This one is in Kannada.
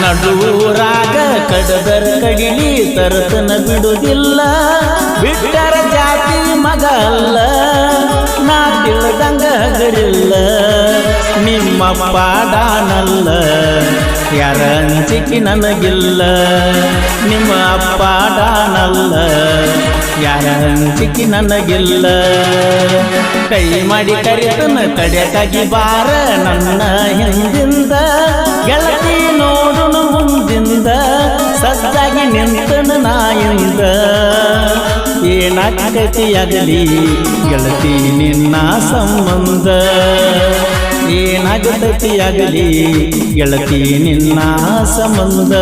ನಡುರಾಗ ಕಡದರ ಕಡಿಲಿ ತರತನ ಬಿಡುವುದಿಲ್ಲ ಬಿಟ್ಟರ ಜಾತಿ ಮಗ ಅಲ್ಲ ನಾ ತಿಳಿದಂಗ ಹಗರಿಲ್ಲ ನಿಮ್ಮ ಪಾಡಾನಲ್ಲ ಯಾರ ಅಂಜಿಕೆ ನನಗಿಲ್ಲ ನಿಮ್ಮ ಪಾಡಾನಲ್ಲ ಯಾರ ಅಂಜಿಕೆ ನನಗಿಲ್ಲ ಕೈ ಮಾಡಿ ಕರಿತನ ಕಡೆಕಾಗಿ ಬಾರ ನನ್ನ ಹಿಂದಿಂದ ಗೆಳತಿ ನೋಡುನು ಮುಂದಿಂದ ಸಜ್ಜಾಗಿ ನಿಂತನ ನಾಯಿಂದ ಏನಾಗತಿಯಾಗಲಿ ಗೆಳತಿ ನಿನ್ನ ಸಂಬಂಧ ಏನಾಗತಿಯಾಗಲಿ ಗೆಳತಿ ನಿನ್ನ ಸಂಬಂಧ